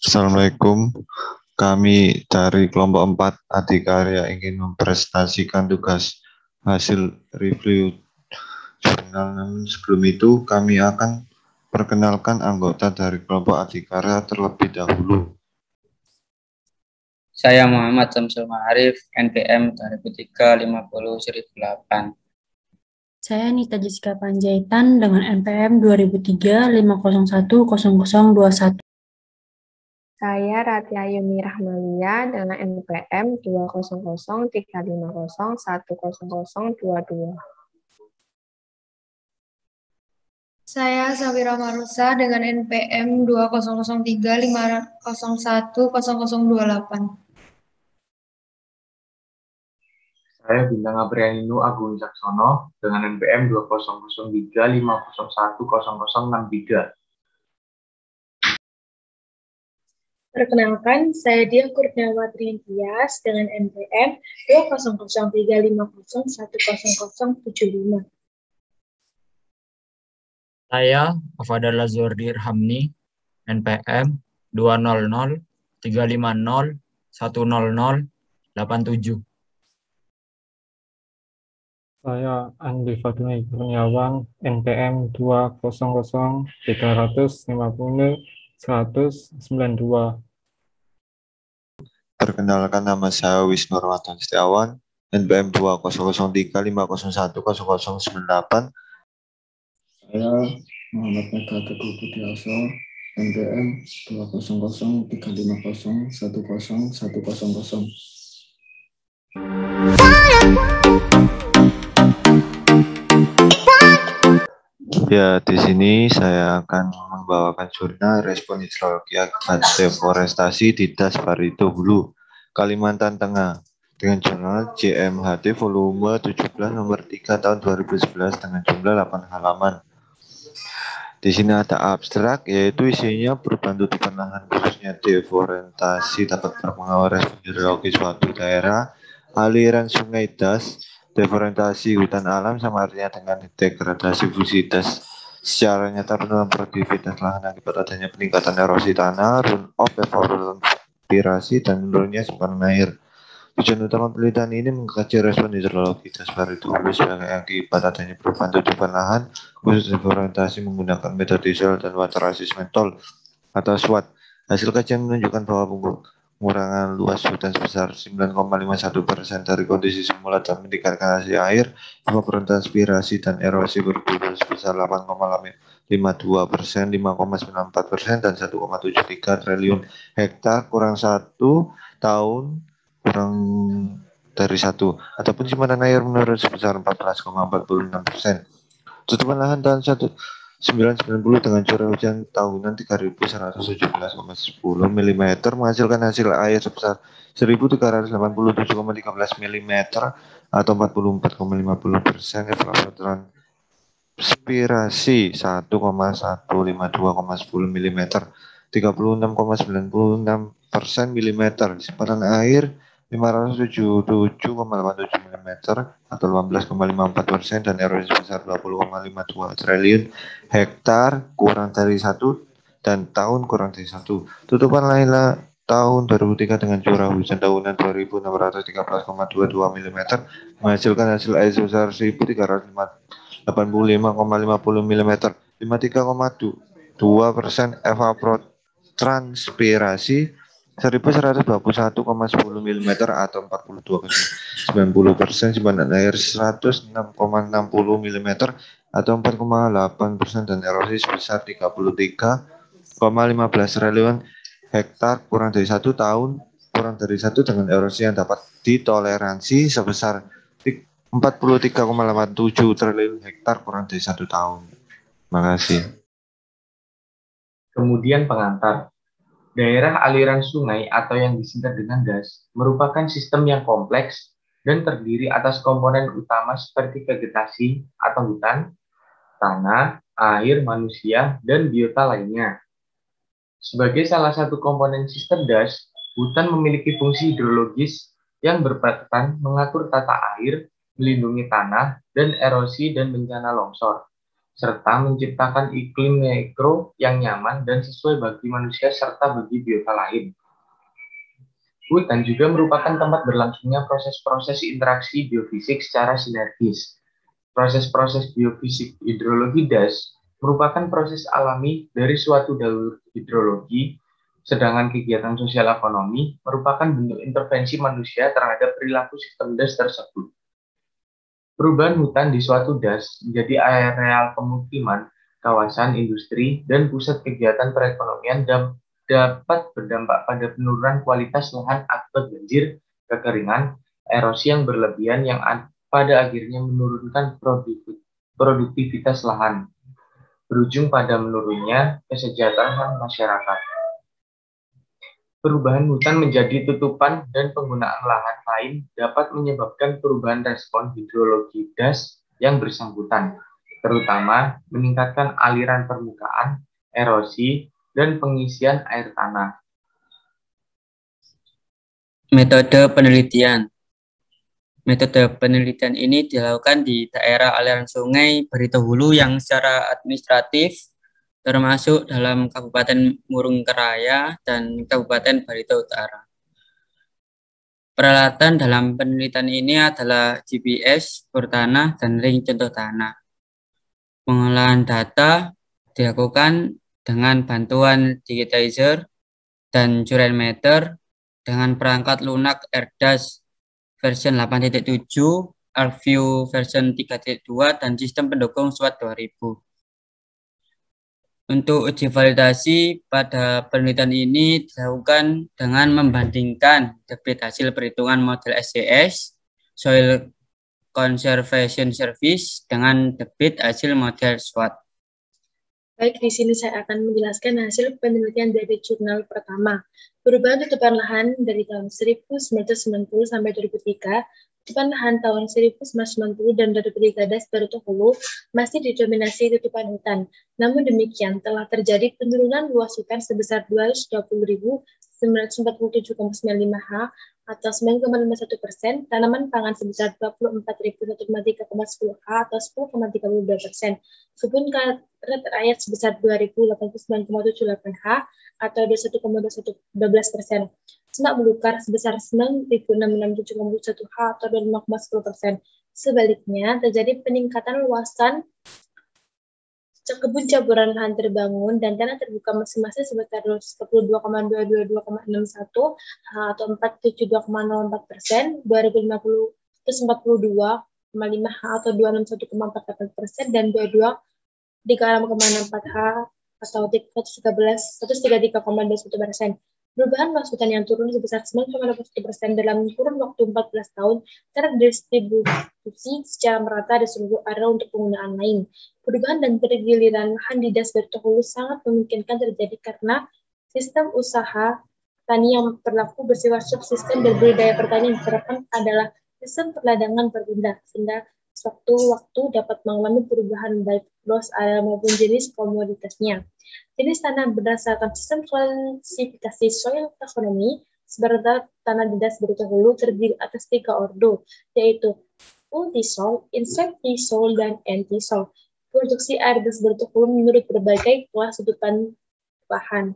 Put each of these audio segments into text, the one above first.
Assalamualaikum. Kami dari kelompok 4 Adikarya ingin mempresentasikan tugas hasil review jurnal. Namun sebelum itu kami akan perkenalkan anggota dari kelompok Adikarya terlebih dahulu. Saya Muhammad Samsul Ma'arif, NPM 2003-50-1008. Saya Nita Jessica Panjaitan dengan NPM 2003-501-0021. Saya Ratia Yuni Rahmalia dengan NPM 20035010022. Saya Safira Marusa dengan NPM 2003-501-0028. Saya Bintang Aprianinu Agung Wicaksono dengan NPM 2003-501-0063. Perkenalkan, saya Dia Kurniawati Tias dengan NPM 2003-50-10075. Saya Afadallah Zordir Hamni, NPM 200-350-10087. Saya Andi Fadli Kurniawan, NPM 200-350-192. Perkenalkan, nama saya Wisnu Ramadan Setiawan, NPM 20035010098. Saya Muhammad Mega Teguh Budiaso, NPM 20035010100. Ya, di sini saya akan membawakan jurnal respon hidrologi akibat deforestasi di Das Barito Hulu, Kalimantan Tengah, dengan jurnal JMHT volume 17 nomor 3 tahun 2011 dengan jumlah 8 halaman. Di sini ada abstrak, yaitu isinya perubahan tutupan lahan khususnya deforestasi dapat berpengaruh respon hidrologi suatu daerah, aliran sungai Das, deforestasi hutan alam sama artinya dengan degradasi fungsi das. Secara nyata penurunan produktivitas lahan akibat adanya peningkatan erosi tanah, runoff, evaporasi, dan menurunnya simpanan air. Tujuan utama penelitian ini mengkaji respon hidrologi Das Barito Hulu sebagai akibat adanya perubahan tutupan lahan khusus deforestasi menggunakan metode soil dan water assessment tool atau SWOT. Hasil kajian menunjukkan bahwa pengurangan luas hutan sebesar 9,51% dari kondisi semula dan meningkatkan hasil air, evapotranspirasi dan erosi berguna sebesar 8,52%, 5,94%, dan 1,73 triliun hektar kurang 1 tahun kurang dari 1, ataupun simpanan air menurun sebesar 14,46%. Tutupan lahan tahun 1990 dengan curah hujan tahunan 3.117,10 mm menghasilkan hasil air sebesar 1.387,13 mm atau 44,50%, evapotranspirasi 1,152,10 mm, 36,96% mm, simpanan air 577,87 mm atau 18,54%, dan erosi sebesar 20,52 triliun hektar kurang dari 1 dan tahun kurang dari 1. Tutupan lainnya tahun 2003 dengan curah hujan tahunan 2.613,22 mm menghasilkan hasil air sebesar 1.385,50 mm, 53,2% evapotranspirasi 1.121,10 mm atau 42,90%, simpanan air 106,60 mm atau 4,8%, dan erosi sebesar 33,15 triliun hektar kurang dari 1 tahun kurang dari 1 dengan erosi yang dapat ditoleransi sebesar 43,87 triliun hektar kurang dari 1 tahun. Terima kasih. Kemudian pengantar. Daerah aliran sungai atau yang disingkat dengan DAS merupakan sistem yang kompleks dan terdiri atas komponen utama seperti vegetasi atau hutan, tanah, air, manusia, dan biota lainnya. Sebagai salah satu komponen sistem DAS, hutan memiliki fungsi hidrologis yang berperan mengatur tata air, melindungi tanah, dan erosi dan bencana longsor. serta menciptakan iklim mikro yang nyaman dan sesuai bagi manusia serta bagi biota lain. Hutan juga merupakan tempat berlangsungnya proses-proses interaksi biofisik secara sinergis. Proses-proses biofisik hidrologi das merupakan proses alami dari suatu jalur hidrologi, sedangkan kegiatan sosial ekonomi merupakan bentuk intervensi manusia terhadap perilaku sistem das tersebut. Perubahan hutan di suatu das menjadi areal pemukiman, kawasan industri, dan pusat kegiatan perekonomian dapat berdampak pada penurunan kualitas lahan akibat banjir, kekeringan, erosi yang berlebihan yang pada akhirnya menurunkan produktivitas lahan, berujung pada menurunnya kesejahteraan masyarakat. Perubahan hutan menjadi tutupan dan penggunaan lahan lain dapat menyebabkan perubahan respon hidrologi das yang bersangkutan, terutama meningkatkan aliran permukaan, erosi, dan pengisian air tanah. Metode penelitian. Metode penelitian ini dilakukan di daerah aliran sungai Barito Hulu yang secara administratif termasuk dalam Kabupaten Murungkeraya dan Kabupaten Barito Utara. Peralatan dalam penelitian ini adalah GPS, bor tanah, dan ring contoh tanah. Pengolahan data dilakukan dengan bantuan digitizer dan curain meter dengan perangkat lunak AirDAS version 8.7, ArcView version 3.2, dan sistem pendukung SWOT 2000. Untuk uji validasi pada penelitian ini dilakukan dengan membandingkan debit hasil perhitungan model SCS, Soil Conservation Service, dengan debit hasil model SWOT. Baik, di sini saya akan menjelaskan hasil penelitian dari jurnal pertama. Perubahan tutupan lahan dari tahun 1990 sampai 2003, tutupan lahan tahun 1990 dan 2003 das Barito Hulu masih didominasi tutupan hutan. Namun demikian, telah terjadi penurunan luas hutan sebesar 220.947,95 ha atau 9,51%, tanaman pangan sebesar 24.153,10 ha atau 10,32%, kebun karet rakyat sebesar 2.089,78 ha atau 21,12%, semak belukar sebesar 9.667,1 ha atau 5,10%. Sebaliknya, terjadi peningkatan luasan kebun campuran lahan terbangun dan tanah terbuka masing-masing sebesar 42,222,61 atau 472,04%, 2050 ha atau 261,48%, dan 36,64 ha atau 133,21%. Perubahan luas hutan yang turun sebesar 9,21% dalam kurun waktu 14 tahun terdistribusi secara merata di seluruh area untuk penggunaan lain. Perubahan dan pergiliran lahan di das Barito Hulu sangat memungkinkan terjadi karena sistem usaha tani yang berlaku bersifat subsisten dan budidaya pertanian yang diterapkan adalah sistem perladangan berpindah, sehingga sewaktu-waktu dapat mengalami perubahan baik luas area maupun jenis komoditasnya. Jenis tanah berdasarkan sistem klasifikasi soil taxonomy sebenarnya tanah di das Barito Hulu terdiri atas 3 ordo, yaitu multisol, insectisol, dan antisol. Produksi air das Barito Hulu menurut berbagai kelas tutupan lahan.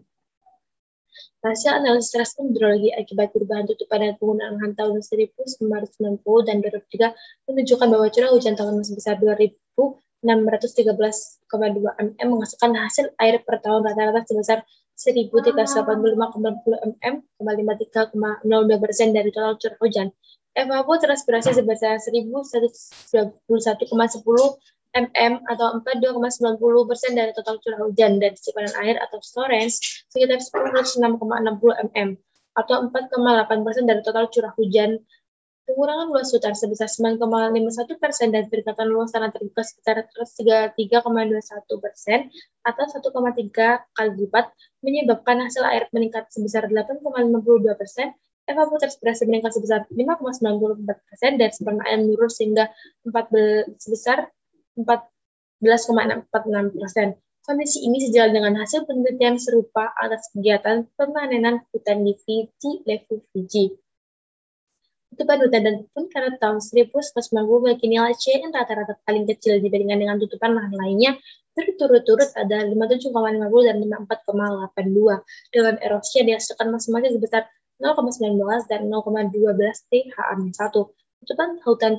Hasil analisis respon hidrologi akibat perubahan tutupan dan penggunaan lahan tahun 1990 dan 2003 menunjukkan bahwa curah hujan tahun sebesar 2.613,2 mm menghasilkan hasil air per tahun rata-rata sebesar 1.385,90 mm, 53,02% dari total curah hujan. Evapotranspirasi sebesar 1.121,10 mm atau 42,90% dari total curah hujan, dan simpanan air atau storage sekitar 106,60 mm atau 4,8% dari total curah hujan. Pengurangan luas hutan sebesar 9,51% dan peningkatan luas tanah terbuka sekitar 33,21% atau 1,3 kali lipat menyebabkan hasil air meningkat sebesar 8,52%, evapotranspirasi meningkat sebesar 5,94% dan simpanan air menurun sehingga sebesar 14,46%. Kondisi ini sejalan dengan hasil penelitian serupa atas kegiatan pemanenan hutan di Fiji, Levu, Fiji. Tutupan hutan dan kebun karet tahun 1990 memiliki nilai CN rata-rata paling kecil dibandingkan dengan tutupan lahan lainnya berturut-turut ada 57,50 dan 54,82 dengan erosi yang dihasilkan masing-masing sebesar 0,19 dan 0,12 THA-1. Tutupan hutan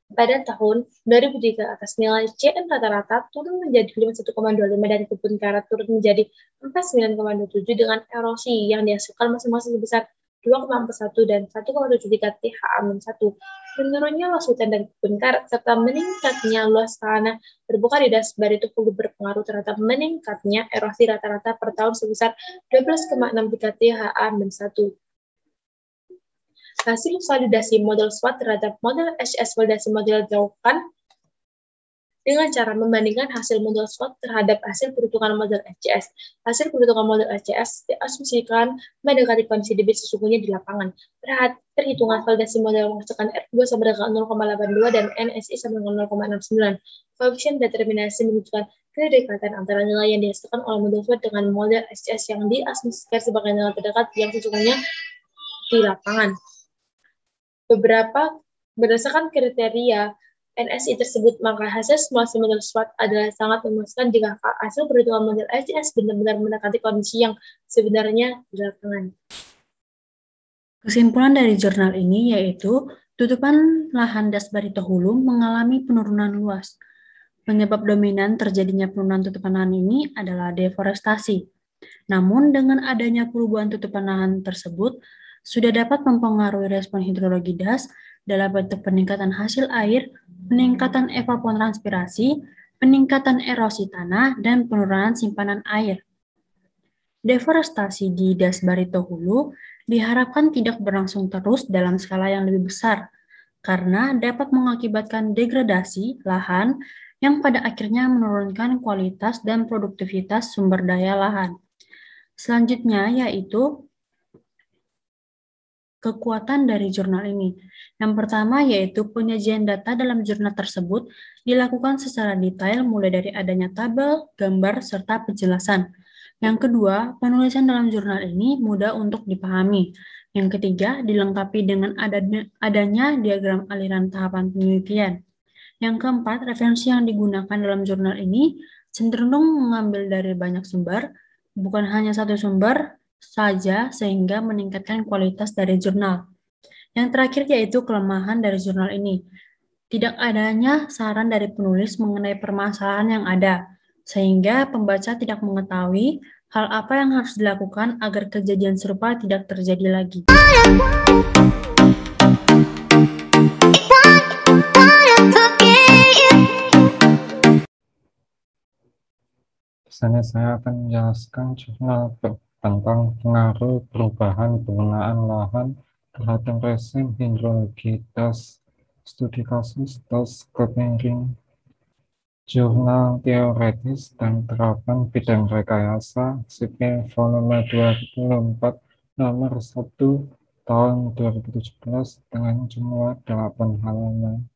pada tahun 2003 atas nilai CN rata-rata turun menjadi 51,25 dan kebun karet turun menjadi 49,27 dengan erosi yang dihasilkan masing-masing sebesar 2,41 dan 1,73 THA-1. Menurunnya luas hutan dan kebun karet serta meningkatnya luas tanah terbuka di Das Barito Hulu berpengaruh terhadap meningkatnya erosi rata-rata per tahun sebesar 12,63 THA-1. Hasil validasi model SWOT terhadap model HS validasi model dilakukan dengan cara membandingkan hasil model SWOT terhadap hasil perhitungan model HCS. Hasil perhitungan model HCS diasumsikan mendekati kondisi debit sesungguhnya di lapangan. Perhitungan validasi model menghasilkan R2 sama dengan 0,82 dan NSI sama dengan 0,69. Koefisien determinasi menunjukkan kedekatan antara nilai yang dihasilkan oleh model SWOT dengan model HCS yang diasumsikan sebagai nilai terdekat yang sesungguhnya di lapangan. Berdasarkan kriteria NSI tersebut, maka hasil simulasi model SWOT adalah sangat memuaskan jika hasil perhitungan model HCS benar-benar mendekati kondisi yang sebenarnya di lapangan. Kesimpulan dari jurnal ini yaitu tutupan lahan Das Barito Hulu mengalami penurunan luas. Penyebab dominan terjadinya penurunan tutupan lahan ini adalah deforestasi. Namun dengan adanya perubahan tutupan lahan tersebut, sudah dapat mempengaruhi respon hidrologi das dalam bentuk peningkatan hasil air, peningkatan evapotranspirasi, peningkatan erosi tanah, dan penurunan simpanan air. Deforestasi di Das Barito Hulu diharapkan tidak berlangsung terus dalam skala yang lebih besar, karena dapat mengakibatkan degradasi lahan yang pada akhirnya menurunkan kualitas dan produktivitas sumber daya lahan. Selanjutnya yaitu kekuatan dari jurnal ini. Yang pertama yaitu penyajian data dalam jurnal tersebut dilakukan secara detail mulai dari adanya tabel, gambar, serta penjelasan. Yang kedua, penulisan dalam jurnal ini mudah untuk dipahami. Yang ketiga, dilengkapi dengan adanya diagram aliran tahapan penelitian. Yang keempat, referensi yang digunakan dalam jurnal ini cenderung mengambil dari banyak sumber, bukan hanya satu sumber saja sehingga meningkatkan kualitas dari jurnal. Yang terakhir yaitu kelemahan dari jurnal ini. Tidak adanya saran dari penulis mengenai permasalahan yang ada, sehingga pembaca tidak mengetahui hal apa yang harus dilakukan agar kejadian serupa tidak terjadi lagi. Di sana saya akan menjelaskan jurnal tentang pengaruh perubahan penggunaan lahan terhadap rezim hidrologi das studi kasus das Copenhagen. Jurnal Teoretis dan Terapan Bidang Rekayasa Sipil volume 2004 nomor 1 tahun 2017 dengan jumlah 8 halaman.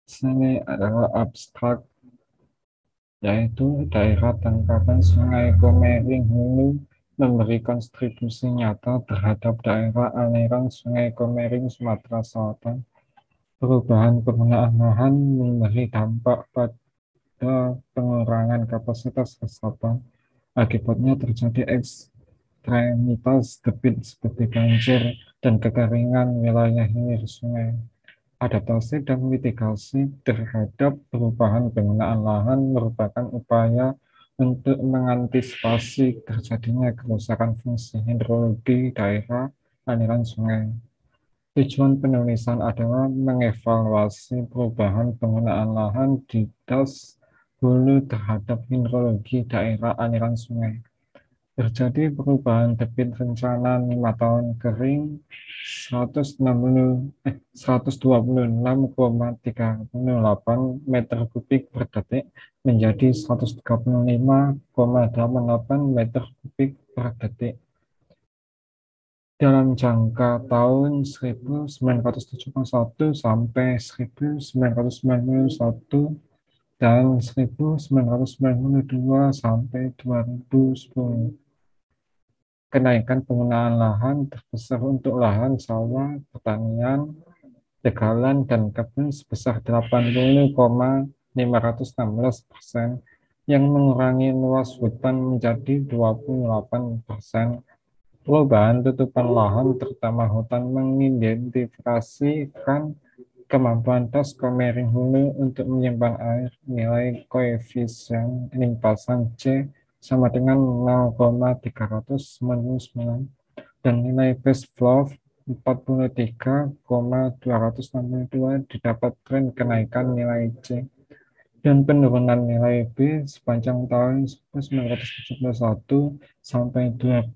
Sini adalah abstrak, yaitu daerah tangkapan Sungai Komering Hulu memberi kontribusi nyata terhadap daerah aliran Sungai Komering Sumatera Selatan. Perubahan penggunaan lahan memberi dampak pada pengurangan kapasitas resapan. Akibatnya terjadi ekstremitas debit seperti banjir dan kekeringan wilayah hilir sungai. Adaptasi dan mitigasi terhadap perubahan penggunaan lahan merupakan upaya untuk mengantisipasi terjadinya kerusakan fungsi hidrologi daerah aliran sungai. Tujuan penulisan adalah mengevaluasi perubahan penggunaan lahan di das hulu terhadap hidrologi daerah aliran sungai. Terjadi perubahan debit rencana 5 tahun kering 126,38 meter kubik per detik menjadi 135,88 meter kubik per detik. Dalam jangka tahun 1971 sampai 1991 dan 1992 sampai 2010. kenaikan penggunaan lahan terbesar untuk lahan sawah, pertanian, tegalan, dan kebun sebesar 80,516%, yang mengurangi luas hutan menjadi 28%. Perubahan tutupan lahan, terutama hutan, mengidentifikasikan kemampuan das Komering Hulu untuk menyimpan air. Nilai koefisien limpasan C sama dengan 0,399 dan nilai base flow 43,262 didapat tren kenaikan nilai C dan penurunan nilai B sepanjang tahun 1971 sampai 2010.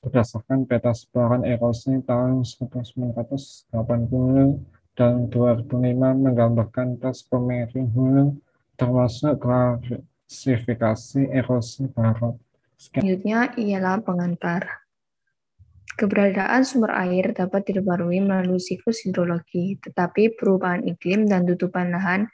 Berdasarkan peta sebaran erosi tahun 1980 dan 2005 menggambarkan das Komering Hulu termasuk klasifikasi erosi barat. Selanjutnya ialah pengantar. Keberadaan sumber air dapat diperbarui melalui siklus hidrologi, tetapi perubahan iklim dan tutupan lahan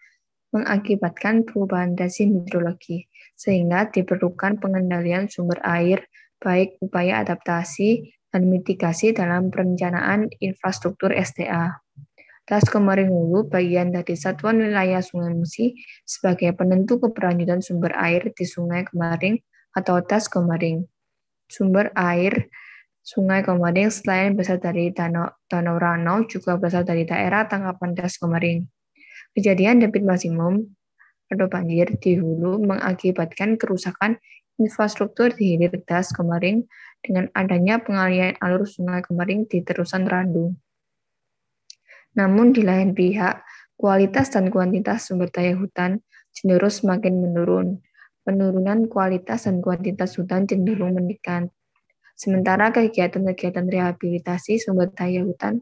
mengakibatkan perubahan rezim hidrologi, sehingga diperlukan pengendalian sumber air, baik upaya adaptasi dan mitigasi dalam perencanaan infrastruktur SDA. Das Komering Hulu bagian dari Satuan Wilayah Sungai Musi sebagai penentu keberlanjutan sumber air di Sungai Komering atau Das Komering. Sumber air Sungai Komering selain berasal dari Danau Ranau juga berasal dari daerah tangkapan Das Komering. Kejadian debit maksimum atau banjir di hulu mengakibatkan kerusakan infrastruktur di hilir Das Komering dengan adanya pengalian alur Sungai Komering di terusan Randu. Namun di lain pihak, kualitas dan kuantitas sumber daya hutan cenderung semakin menurun. Penurunan kualitas dan kuantitas hutan cenderung meningkat. Sementara kegiatan-kegiatan rehabilitasi sumber daya hutan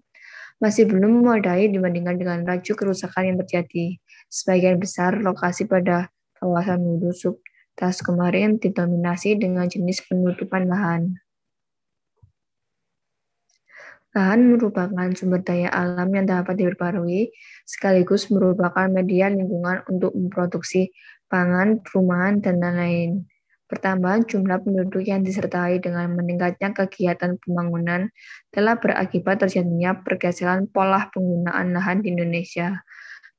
masih belum memadai dibandingkan dengan laju kerusakan yang terjadi. Sebagian besar lokasi pada kawasan hulu sub Das Komering didominasi dengan jenis penutupan lahan. Lahan merupakan sumber daya alam yang dapat diperbarui, sekaligus merupakan media lingkungan untuk memproduksi pangan, perumahan, dan lain-lain. Pertambahan jumlah penduduk yang disertai dengan meningkatnya kegiatan pembangunan telah berakibat terjadinya pergeseran pola penggunaan lahan di Indonesia.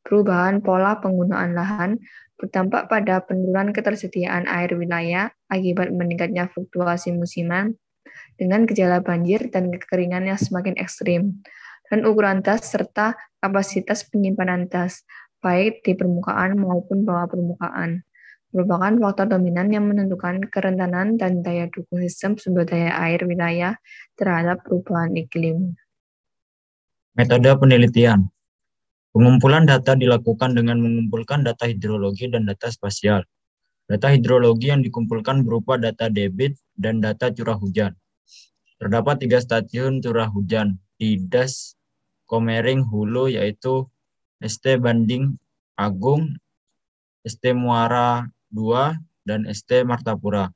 Perubahan pola penggunaan lahan berdampak pada penurunan ketersediaan air wilayah akibat meningkatnya fluktuasi musiman, dengan gejala banjir dan kekeringan yang semakin ekstrim, dan ukuran das serta kapasitas penyimpanan das, baik di permukaan maupun bawah permukaan, merupakan faktor dominan yang menentukan kerentanan dan daya dukung sistem sumber daya air wilayah terhadap perubahan iklim. Metode penelitian. Pengumpulan data dilakukan dengan mengumpulkan data hidrologi dan data spasial. Data hidrologi yang dikumpulkan berupa data debit dan data curah hujan. Terdapat 3 stasiun curah hujan di Das Komering Hulu, yaitu ST Banding Agung, ST Muara II, dan ST Martapura.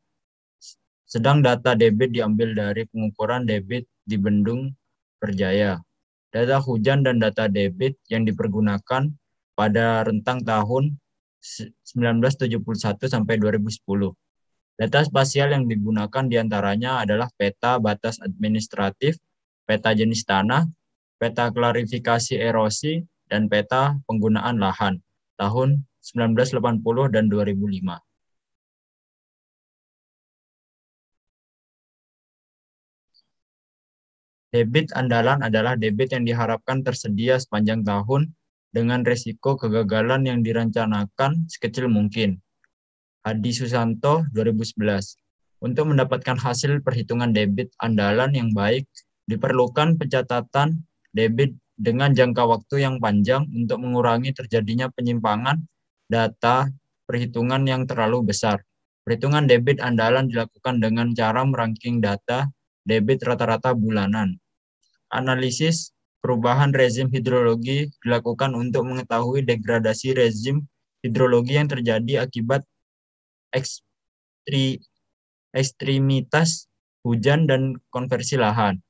Sedang data debit diambil dari pengukuran debit di Bendung Perjaya. Data hujan dan data debit yang dipergunakan pada rentang tahun 1971 sampai 2010. Data spasial yang digunakan diantaranya adalah peta batas administratif, peta jenis tanah, peta klarifikasi erosi, dan peta penggunaan lahan tahun 1980 dan 2005. Debit andalan adalah debit yang diharapkan tersedia sepanjang tahun dengan risiko kegagalan yang direncanakan sekecil mungkin. Hadi Susanto, 2011. Untuk mendapatkan hasil perhitungan debit andalan yang baik, diperlukan pencatatan debit dengan jangka waktu yang panjang untuk mengurangi terjadinya penyimpangan data perhitungan yang terlalu besar. Perhitungan debit andalan dilakukan dengan cara meranking data debit rata-rata bulanan. Analisis perubahan rezim hidrologi dilakukan untuk mengetahui degradasi rezim hidrologi yang terjadi akibat ekstremitas hujan dan konversi lahan.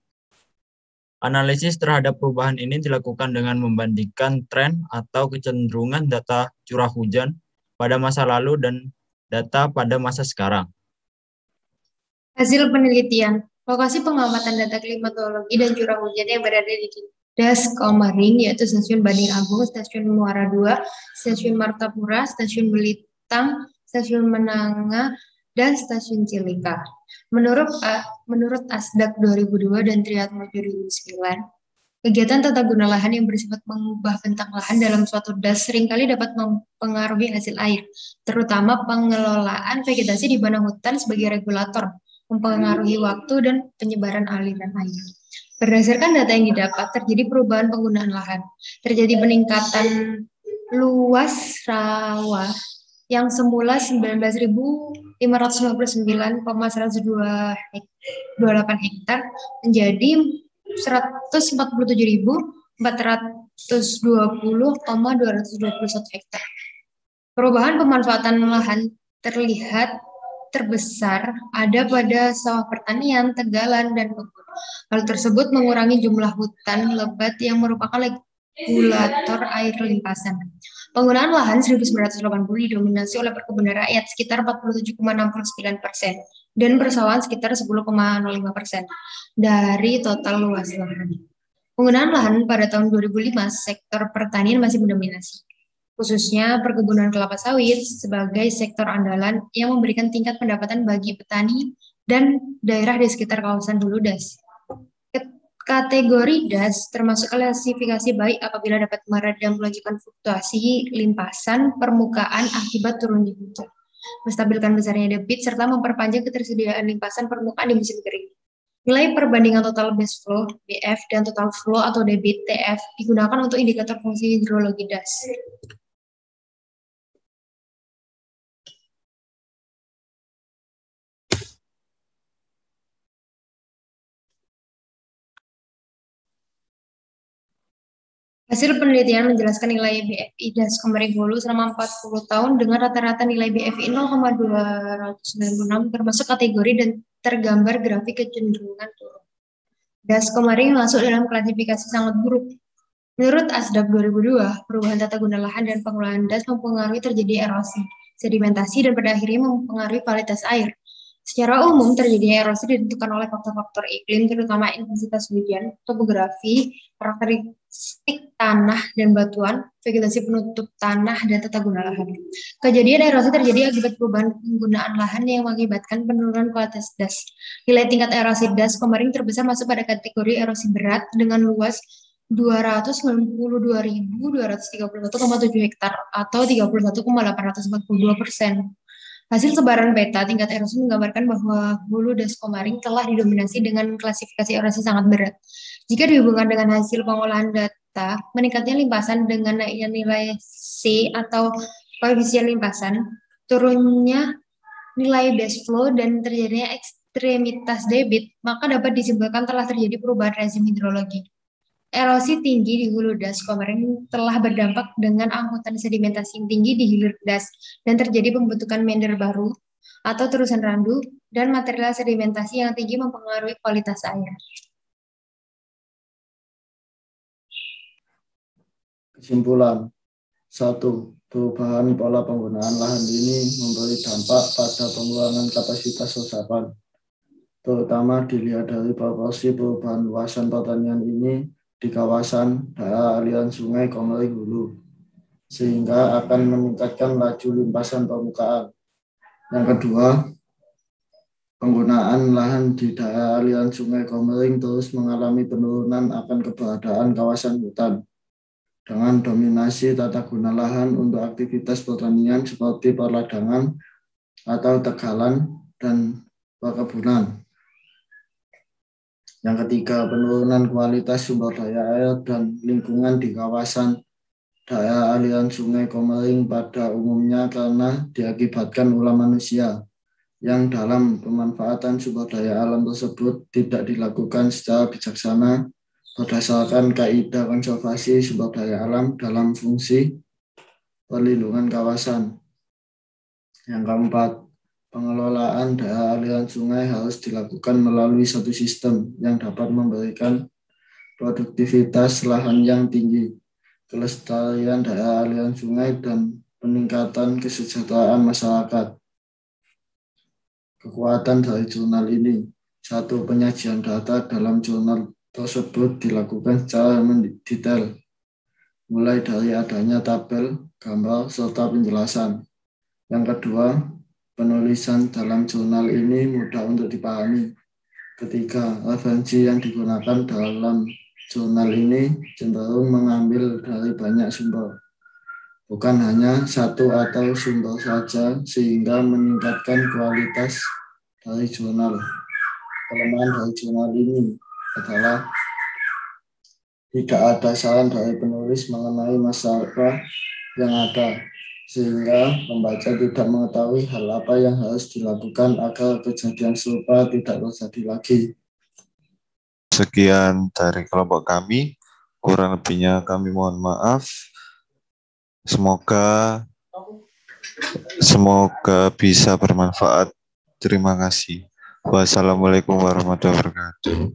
Analisis terhadap perubahan ini dilakukan dengan membandingkan tren atau kecenderungan data curah hujan pada masa lalu dan data pada masa sekarang. Hasil penelitian, lokasi pengamatan data klimatologi dan curah hujan yang berada di Das Komering, yaitu Stasiun Banding Agung, Stasiun Muara II, Stasiun Martapura, Stasiun Belitang, Stasiun Menanga, dan Stasiun Cilika. Menurut ASDAQ 2002 dan Triatmo 2009, kegiatan tata guna lahan yang bersifat mengubah bentang lahan dalam suatu das seringkali dapat mempengaruhi hasil air, terutama pengelolaan vegetasi di bawah hutan sebagai regulator, mempengaruhi waktu dan penyebaran aliran air. Berdasarkan data yang didapat, terjadi perubahan penggunaan lahan. Terjadi peningkatan luas rawa yang semula 19.559,128 hektar menjadi 147.420,221 hektar. Perubahan pemanfaatan lahan terlihat terbesar ada pada sawah pertanian, tegalan, dan kebun. Hal tersebut mengurangi jumlah hutan lebat yang merupakan regulator air limpasan. Penggunaan lahan 1980 didominasi oleh perkebunan rakyat sekitar 47,69% dan persawahan sekitar 10,05% dari total luas lahan. Penggunaan lahan pada tahun 2005, sektor pertanian masih mendominasi, khususnya perkebunan kelapa sawit sebagai sektor andalan yang memberikan tingkat pendapatan bagi petani dan daerah di sekitar kawasan hulu das. Kategori das termasuk klasifikasi baik apabila dapat meredam lonjakan fluktuasi limpasan permukaan akibat turunnya hujan, menstabilkan besarnya debit, serta memperpanjang ketersediaan limpasan permukaan di musim kering. Nilai perbandingan total base flow (BF) dan total flow atau debit (TF) digunakan untuk indikator fungsi hidrologi das. Hasil penelitian menjelaskan nilai BFI Das Komering Hulu selama 40 tahun dengan rata-rata nilai BFI 0,296 termasuk kategori dan tergambar grafik kecenderungan turun. Das Komering masuk dalam klasifikasi sangat buruk. Menurut ASDAQ 2002, perubahan tata guna lahan dan pengelolaan das mempengaruhi terjadi erosi, sedimentasi, dan pada akhirnya mempengaruhi kualitas air. Secara umum, terjadinya erosi ditentukan oleh faktor-faktor iklim, terutama intensitas hujan, topografi, karakteristik tanah dan batuan, vegetasi penutup tanah, dan tata guna lahan. Kejadian erosi terjadi akibat perubahan penggunaan lahan yang mengakibatkan penurunan kualitas das. Nilai tingkat erosi das Komering terbesar masuk pada kategori erosi berat dengan luas 292.231,7 hektar atau 31,842%. Hasil sebaran peta tingkat erosi menggambarkan bahwa hulu das Komering telah didominasi dengan klasifikasi erosi sangat berat. Jika dihubungkan dengan hasil pengolahan data, meningkatnya limpasan dengan naiknya nilai C atau koefisien limpasan, turunnya nilai base flow, dan terjadinya ekstremitas debit, maka dapat disimpulkan telah terjadi perubahan rezim hidrologi. Erosi tinggi di hulu das Komering telah berdampak dengan angkutan sedimentasi yang tinggi di hilir das dan terjadi pembentukan meander baru atau terusan randu dan material sedimentasi yang tinggi mempengaruhi kualitas air. Kesimpulan 1. Perubahan pola penggunaan lahan ini memberi dampak pada pengurangan kapasitas resapan, terutama dilihat dari proporsi perubahan luasan pertanian ini di kawasan daerah aliran sungai Komering Hulu, sehingga akan meningkatkan laju limpasan permukaan. Yang kedua, penggunaan lahan di daerah aliran sungai Komering terus mengalami penurunan akan keberadaan kawasan hutan, dengan dominasi tata guna lahan untuk aktivitas pertanian seperti perladangan atau tegalan dan perkebunan. Yang ketiga, penurunan kualitas sumber daya air dan lingkungan di kawasan daerah aliran sungai Komering pada umumnya karena diakibatkan ulah manusia yang dalam pemanfaatan sumber daya alam tersebut tidak dilakukan secara bijaksana berdasarkan kaidah konservasi sumber daya alam dalam fungsi perlindungan kawasan. Yang keempat, pengelolaan daerah aliran sungai harus dilakukan melalui satu sistem yang dapat memberikan produktivitas lahan yang tinggi, kelestarian daerah aliran sungai, dan peningkatan kesejahteraan masyarakat. Kekuatan dari jurnal ini. 1. Penyajian data dalam jurnal tersebut dilakukan secara mendetail, mulai dari adanya tabel, gambar, serta penjelasan. Yang kedua, penulisan dalam jurnal ini mudah untuk dipahami. Ketiga, referensi yang digunakan dalam jurnal ini cenderung mengambil dari banyak sumber, bukan hanya satu atau sumber saja, sehingga meningkatkan kualitas dari jurnal. Kelemahan dari jurnal ini adalah tidak ada saran dari penulis mengenai masalah yang ada, sehingga pembaca tidak mengetahui hal apa yang harus dilakukan agar kejadian serupa tidak terjadi lagi. Sekian dari kelompok kami, kurang lebihnya kami mohon maaf. Semoga bisa bermanfaat. Terima kasih. Wassalamualaikum warahmatullahi wabarakatuh.